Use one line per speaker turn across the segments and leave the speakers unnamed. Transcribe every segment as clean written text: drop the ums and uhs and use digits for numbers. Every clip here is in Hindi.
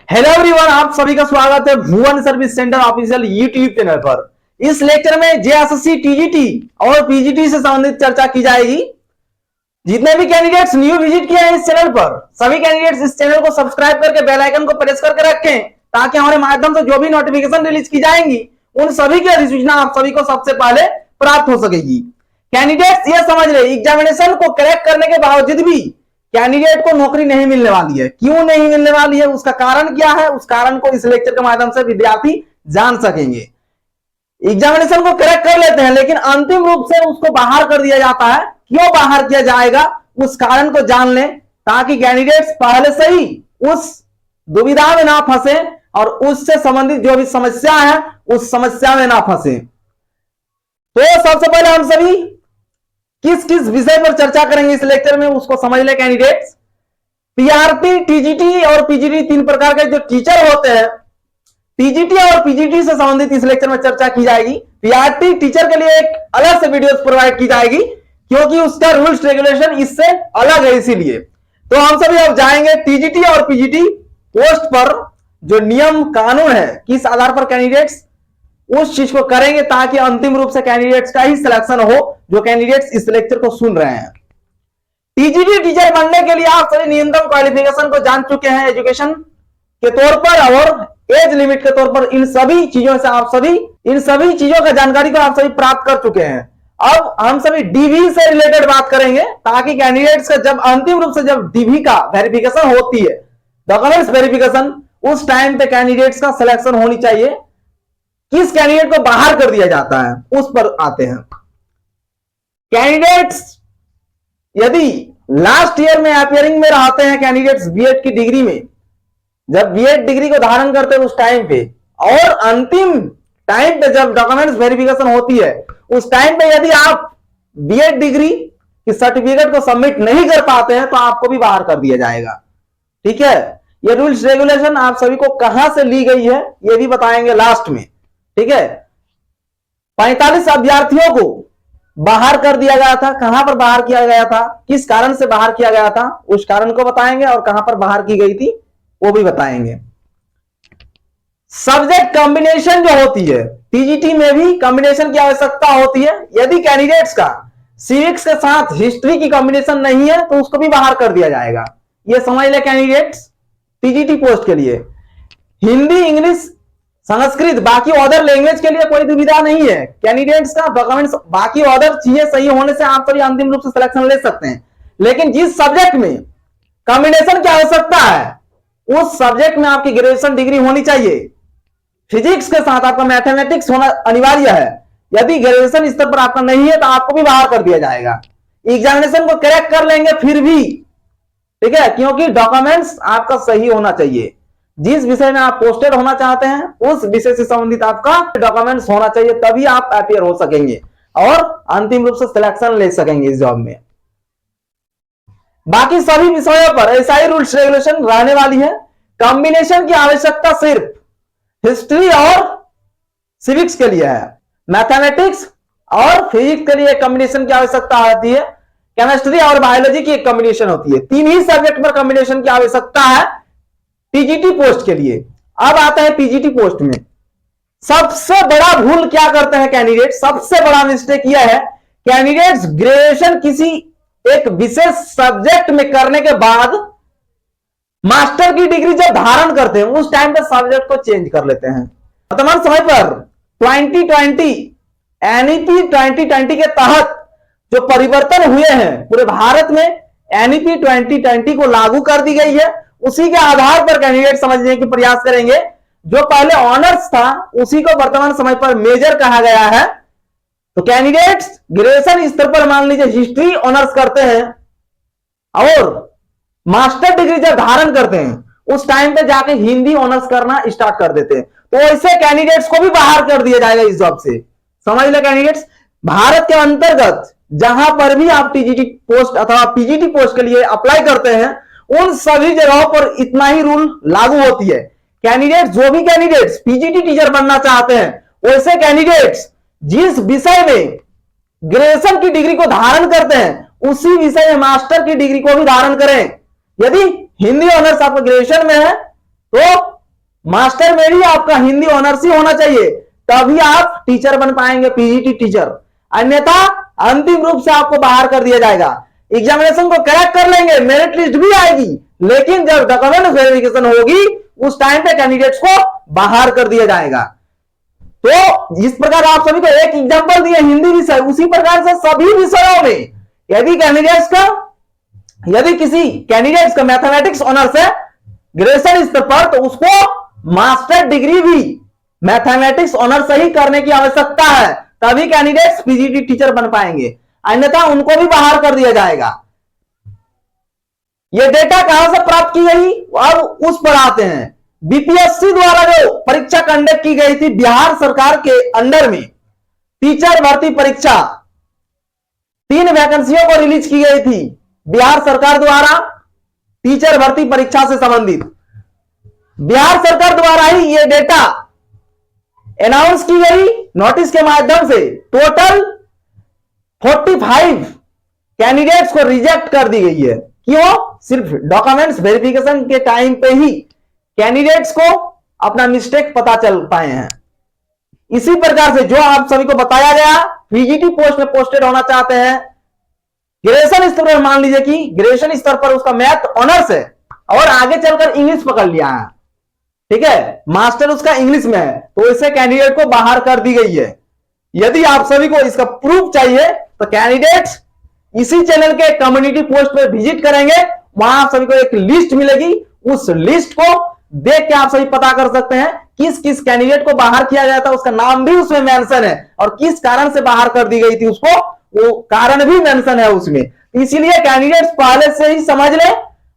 हेलो एवरीवन, आप सभी का स्वागत है Bhuvan service centre official YouTube channel पर। इस लेक्चर में जेएसएससी टीजीटी और पीजीटी से संबंधित चर्चा की जाएगी। जितने भी कैंडिडेट्स न्यू विजिट किए हैं इस चैनल पर, सभी कैंडिडेट्स इस चैनल को सब्सक्राइब करके बेल आइकन को प्रेस करके रखें ताकि हमारे माध्यम से जो भी नोटिफिकेशन रिलीज की जाएंगी उन सभी की अधिसूचना आप सभी को सबसे पहले प्राप्त हो सकेगी। कैंडिडेट्स ये समझ रहे एग्जामिनेशन को क्रैक करने के बावजूद भी कैंडिडेट को नौकरी नहीं मिलने वाली है। क्यों नहीं मिलने वाली है, उसका कारण क्या है, उस कारण को इस लेक्चर के माध्यम से विद्यार्थी जान सकेंगे। एग्जामिनेशन को क्रैक कर लेते हैं लेकिन अंतिम रूप से उसको बाहर कर दिया जाता है। क्यों बाहर किया जाएगा, उस कारण को जान लें ताकि कैंडिडेट्स पहले से ही उस दुविधा में ना फंसे और उससे संबंधित जो भी समस्या है उस समस्या में ना फंसे। तो सबसे पहले हम सभी किस किस विषय पर चर्चा करेंगे इस लेक्चर में उसको समझ ले कैंडिडेट्स। पीआरटी, टीजीटी और पीजीटी तीन प्रकार के जो टीचर होते हैं, टीजीटी और पीजीटी से संबंधित इस लेक्चर में चर्चा की जाएगी। पीआरटी टीचर के लिए एक अलग से वीडियोस प्रोवाइड की जाएगी क्योंकि उसका रूल्स रेगुलेशन इससे अलग है, इसीलिए। तो हम सभी अब जाएंगे टीजीटी और पीजीटी पोस्ट पर जो नियम कानून है, किस आधार पर कैंडिडेट्स उस चीज को करेंगे ताकि अंतिम रूप से कैंडिडेट्स का ही सिलेक्शन हो जो कैंडिडेट्स इस लेक्चर को सुन रहे हैं। टीजीटी टीचर बनने के लिए आप सभी न्यूनतम क्वालिफिकेशन को जान चुके हैं एजुकेशन के तौर पर और एज लिमिट के तौर पर। इन सभी चीजों का जानकारी को आप सभी प्राप्त कर चुके हैं। अब हम सभी डीवी से रिलेटेड बात करेंगे ताकि कैंडिडेट्स का जब अंतिम रूप से जब डीवी का वेरिफिकेशन होती है, डॉक्यूमेंट्स वेरिफिकेशन, उस टाइम पे कैंडिडेट्स का सिलेक्शन होनी चाहिए। किस कैंडिडेट को बाहर कर दिया जाता है उस पर आते हैं। कैंडिडेट्स यदि लास्ट ईयर में अपियरिंग में रहते हैं कैंडिडेट्स बीएड की डिग्री में, जब बीएड डिग्री को धारण करते हैं उस टाइम पे, और अंतिम टाइम पे जब डॉक्यूमेंट्स वेरिफिकेशन होती है उस टाइम पे यदि आप बीएड डिग्री की सर्टिफिकेट को सबमिट नहीं कर पाते हैं तो आपको भी बाहर कर दिया जाएगा। ठीक है, ये रूल्स रेगुलेशन आप सभी को कहां से ली गई है ये भी बताएंगे लास्ट में। ठीक है, 45 अभ्यर्थियों को बाहर कर दिया गया था। कहां पर बाहर किया गया था, किस कारण से बाहर किया गया था उस कारण को बताएंगे और कहां पर बाहर की गई थी वो भी बताएंगे। सब्जेक्ट कॉम्बिनेशन जो होती है, टीजीटी में भी कॉम्बिनेशन की आवश्यकता होती है। यदि कैंडिडेट्स का सिविक्स के साथ हिस्ट्री की कॉम्बिनेशन नहीं है तो उसको भी बाहर कर दिया जाएगा। ये समझ ले कैंडिडेट्स। टीजीटी पोस्ट के लिए हिंदी, इंग्लिश, संस्कृत, बाकी अदर लैंग्वेज के लिए कोई दुविधा नहीं है। कैंडिडेट्स का डॉक्यूमेंट्स बाकी अदर चीजें सही होने से आप सभी अंतिम रूप से सिलेक्शन ले सकते हैं। लेकिन जिस सब्जेक्ट में कॉम्बिनेशन की आवश्यकता है उस सब्जेक्ट में आपकी ग्रेजुएशन डिग्री होनी चाहिए। फिजिक्स के साथ आपका मैथमेटिक्स होना अनिवार्य है। यदि ग्रेजुएशन स्तर पर आपका नहीं है तो आपको भी बाहर कर दिया जाएगा। एग्जामिनेशन को क्रैक कर लेंगे फिर भी, ठीक है, क्योंकि डॉक्यूमेंट्स आपका सही होना चाहिए। जिस विषय में आप पोस्टेड होना चाहते हैं उस विषय से संबंधित आपका डॉक्यूमेंट्स होना चाहिए, तभी आप अपियर हो सकेंगे और अंतिम रूप से सिलेक्शन ले सकेंगे इस जॉब में। बाकी सभी विषयों पर ऐसा ही रूल्स रेगुलेशन रहने वाली है। कॉम्बिनेशन की आवश्यकता सिर्फ हिस्ट्री और सिविक्स के लिए है। मैथमेटिक्स और फिजिक्स के लिए कॉम्बिनेशन की आवश्यकता आती है। केमिस्ट्री और बायोलॉजी की एक कॉम्बिनेशन होती है। तीन ही सब्जेक्ट पर कॉम्बिनेशन की आवश्यकता है टीजीटी पोस्ट के लिए। अब आता है पीजीटी पोस्ट में। सबसे बड़ा भूल क्या करते हैं कैंडिडेट, सबसे बड़ा मिस्टेक यह है कैंडिडेट्स ग्रेजुएशन किसी एक विशेष सब्जेक्ट में करने के बाद मास्टर की डिग्री जब धारण करते हैं उस टाइम पे सब्जेक्ट को चेंज कर लेते हैं। वर्तमान समय पर 2020 एनईपी 2020 के तहत जो परिवर्तन हुए हैं पूरे भारत में, एनईपी 2020 को लागू कर दी गई है। उसी के आधार पर कैंडिडेट समझने की प्रयास करेंगे। जो पहले ऑनर्स था उसी को वर्तमान समय पर मेजर कहा गया है। तो कैंडिडेट्स ग्रेजुएशन स्तर पर मान लीजिए हिस्ट्री ऑनर्स करते हैं और मास्टर डिग्री जब धारण करते हैं उस टाइम पे जाके हिंदी ऑनर्स करना स्टार्ट कर देते हैं, तो ऐसे कैंडिडेट्स को भी बाहर कर दिया जाएगा इस जॉब से। समझ ले कैंडिडेट्स, भारत के अंतर्गत जहां पर भी आप टीजीटी पोस्ट अथवा पीजीटी पोस्ट के लिए अप्लाई करते हैं उन सभी जगहों पर इतना ही रूल लागू होती है। कैंडिडेट जो भी कैंडिडेट्स पीजीटी टीचर बनना चाहते हैं वैसे कैंडिडेट्स जिस विषय में ग्रेजुएशन की डिग्री को धारण करते हैं उसी विषय में मास्टर की डिग्री को भी धारण करें। यदि हिंदी ऑनर्स आपका ग्रेजुएशन में है तो मास्टर में भी आपका हिंदी ऑनर्स ही होना चाहिए, तभी आप टीचर बन पाएंगे, पीजीटी टीचर। अन्यथा अंतिम रूप से आपको बाहर कर दिया जाएगा। एग्जामिनेशन को क्रैक कर लेंगे, मेरिट लिस्ट भी आएगी, लेकिन जब डॉक्यूमेंट वेरिफिकेशन होगी उस टाइम पे कैंडिडेट्स को बाहर कर दिया जाएगा। तो जिस प्रकार आप सभी को एक एग्जांपल दिए हिंदी विषय, उसी प्रकार से सभी विषयों में यदि किसी कैंडिडेट्स का मैथमेटिक्स ऑनर्स है ग्रेजुएशन स्तर पर, तो उसको मास्टर डिग्री भी मैथमेटिक्स ऑनर्स ही करने की आवश्यकता है, तभी कैंडिडेट्स पीजीटी टीचर बन पाएंगे, अन्यथा उनको भी बाहर कर दिया जाएगा। यह डेटा कहां से प्राप्त की गई और उस पर आते हैं। बीपीएससी द्वारा जो परीक्षा कंडक्ट की गई थी बिहार सरकार के अंडर में, टीचर भर्ती परीक्षा 3 वैकेंसियों को रिलीज की गई थी बिहार सरकार द्वारा, टीचर भर्ती परीक्षा से संबंधित। बिहार सरकार द्वारा ही यह डेटा अनाउंस की गई नोटिस के माध्यम से। टोटल 45 कैंडिडेट्स को रिजेक्ट कर दी गई है। क्यों? सिर्फ डॉक्यूमेंट्स वेरिफिकेशन के टाइम पे ही कैंडिडेट्स को अपना मिस्टेक पता चल पाए हैं। इसी प्रकार से जो आप सभी को बताया गया, पीजीटी पोस्ट में पोस्टेड होना चाहते हैं, ग्रेजुएशन स्तर पर मान लीजिए कि ग्रेजुएशन स्तर पर उसका मैथ ऑनर्स है और आगे चलकर इंग्लिश पकड़ लिया है, ठीक है, मास्टर उसका इंग्लिश में है, तो इसे कैंडिडेट को बाहर कर दी गई है। यदि आप सभी को इसका प्रूफ चाहिए तो कैंडिडेट्स इसी चैनल के कम्युनिटी पोस्ट पे विजिट करेंगे, वहां आप सभी को एक लिस्ट मिलेगी, उस लिस्ट को देख के आप सभी पता कर सकते हैं किस किस कैंडिडेट को बाहर किया गया था, उसका नाम भी उसमें मेंशन है और किस कारण से बाहर कर दी गई थी उसको वो कारण भी मेंशन है उसमें। इसीलिए कैंडिडेट्स पहले से ही समझ लें,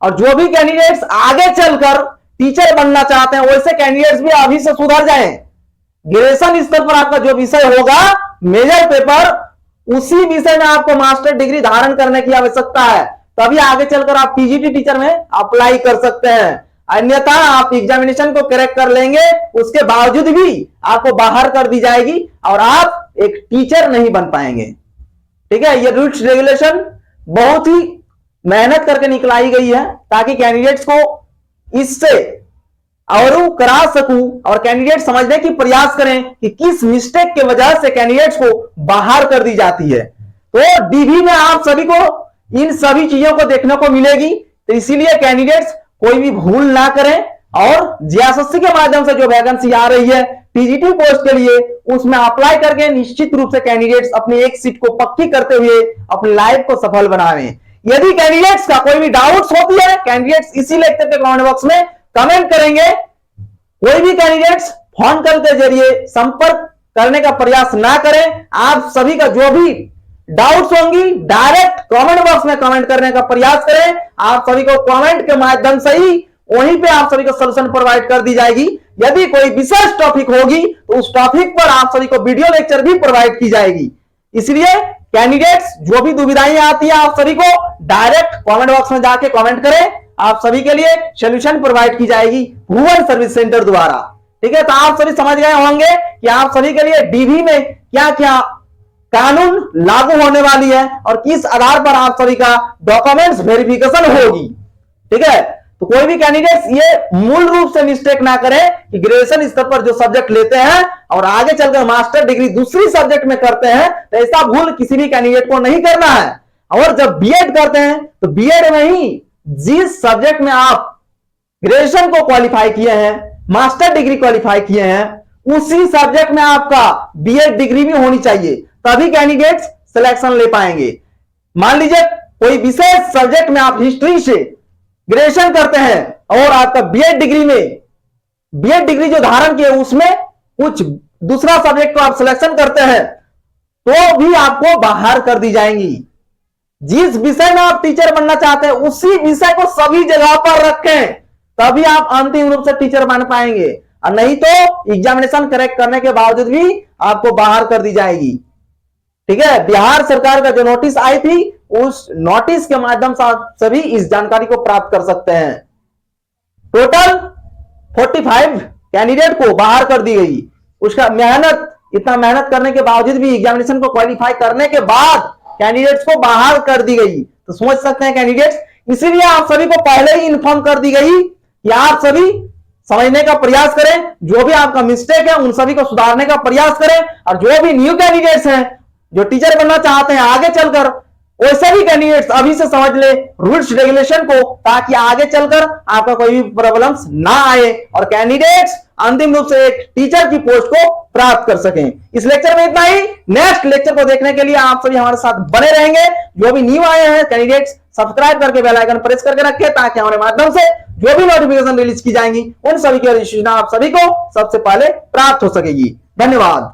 और जो भी कैंडिडेट्स आगे चलकर टीचर बनना चाहते हैं वैसे कैंडिडेट्स भी अभी से सुधर जाएं। ग्रेजुएशन स्तर पर आपका जो विषय होगा मेजर पेपर, उसी विषय में आपको मास्टर डिग्री धारण करने की आवश्यकता है, तभी आगे चलकर आप पीजीटी टीचर में अप्लाई कर सकते हैं। अन्यथा आप एग्जामिनेशन को क्रैक कर लेंगे, उसके बावजूद भी आपको बाहर कर दी जाएगी और आप एक टीचर नहीं बन पाएंगे। ठीक है, ये रूल्स रेगुलेशन बहुत ही मेहनत करके निकलाई गई है ताकि कैंडिडेट्स को इससे और करा सकूं और कैंडिडेट समझने की प्रयास करें कि किस मिस्टेक के वजह से कैंडिडेट्स को बाहर कर दी जाती है। तो डीवी में आप सभी को इन सभी चीजों को देखने को मिलेगी, तो इसीलिए कैंडिडेट्स कोई भी भूल ना करें और जेएसएससी के माध्यम से जो वैकेंसी आ रही है पीजीटी पोस्ट के लिए, उसमें अप्लाई करके निश्चित रूप से कैंडिडेट्स अपनी एक सीट को पक्की करते हुए अपनी लाइफ को सफल बनाएं। यदि कैंडिडेट्स का कोई भी डाउट्स होती है, कैंडिडेट्स इसी लेक्चर के कमेंट बॉक्स में कमेंट करेंगे। कोई भी कैंडिडेट्स फोन कॉल के जरिए संपर्क करने का प्रयास ना करें। आप सभी का जो भी डाउट्स होंगी डायरेक्ट कमेंट बॉक्स में कमेंट करने का प्रयास करें। आप सभी को कमेंट के माध्यम से ही वहीं पे आप सभी को सॉल्यूशन प्रोवाइड कर दी जाएगी। यदि कोई विशेष टॉपिक होगी तो उस टॉपिक पर आप सभी को वीडियो लेक्चर भी प्रोवाइड की जाएगी। इसलिए कैंडिडेट्स जो भी दुविधाएं आती है आप सभी को डायरेक्ट कमेंट बॉक्स में जाके कमेंट करें, आप सभी के लिए सॉल्यूशन प्रोवाइड की जाएगी भुवन सर्विस सेंटर द्वारा। ठीक है, तो आप सभी समझ गए होंगे कि आप सभी के लिए डीवी में क्या क्या कानून लागू होने वाली है और किस आधार पर आप सभी का डॉक्यूमेंट्स वेरिफिकेशन होगी। ठीक है, तो कोई भी कैंडिडेट्स ये मूल रूप से मिस्टेक ना करें कि ग्रेजुएशन स्तर पर जो सब्जेक्ट लेते हैं और आगे चलकर मास्टर डिग्री दूसरी सब्जेक्ट में करते हैं, तो ऐसा भूल किसी भी कैंडिडेट को नहीं करना है। और जब बीएड करते हैं तो बीएड में ही जिस सब्जेक्ट में आप ग्रेजुएशन को क्वालिफाई किए हैं, मास्टर डिग्री क्वालिफाई किए हैं, उसी सब्जेक्ट में आपका बीएड डिग्री भी होनी चाहिए, तभी कैंडिडेट्स सिलेक्शन ले पाएंगे। मान लीजिए कोई विशेष सब्जेक्ट में आप हिस्ट्री से ग्रेजुएशन करते हैं और आपका बीएड डिग्री जो धारण किए उसमें कुछ दूसरा सब्जेक्ट को आप सिलेक्शन करते हैं तो भी आपको बाहर कर दी जाएंगी। जिस विषय में आप टीचर बनना चाहते हैं उसी विषय को सभी जगह पर रखें, तभी आप अंतिम रूप से टीचर बन पाएंगे, और नहीं तो एग्जामिनेशन क्रैक करने के बावजूद भी आपको बाहर कर दी जाएगी। ठीक है, बिहार सरकार का जो नोटिस आई थी उस नोटिस के माध्यम से आप सभी इस जानकारी को प्राप्त कर सकते हैं। टोटल 45 कैंडिडेट को बाहर कर दी गई। उसका इतना मेहनत करने के बावजूद भी एग्जामिनेशन को क्वालिफाई करने के बाद कैंडिडेट्स को बाहर कर दी गई। तो समझ सकते हैं कैंडिडेट्स, इसीलिए आप सभी को पहले ही इन्फॉर्म कर दी गई कि आप सभी समझने का प्रयास करें, जो भी आपका मिस्टेक है उन सभी को सुधारने का प्रयास करें, और जो भी न्यू कैंडिडेट्स हैं जो टीचर बनना चाहते हैं आगे चलकर, वैसे भी कैंडिडेट्स अभी से समझ ले रूल्स रेगुलेशन को, ताकि आगे चलकर आपका कोई भी प्रॉब्लम्स ना आए और कैंडिडेट्स अंतिम रूप से एक टीचर की पोस्ट को प्राप्त कर सकें। इस लेक्चर में इतना ही। नेक्स्ट लेक्चर को देखने के लिए आप सभी हमारे साथ बने रहेंगे। जो भी न्यू आए हैं कैंडिडेट्स सब्सक्राइब करके बेल आइकन प्रेस करके रखें, ताकि हमारे माध्यम से जो भी नोटिफिकेशन रिलीज की जाएंगी उन सभी की सूचना आप सभी को सबसे पहले प्राप्त हो सकेगी। धन्यवाद।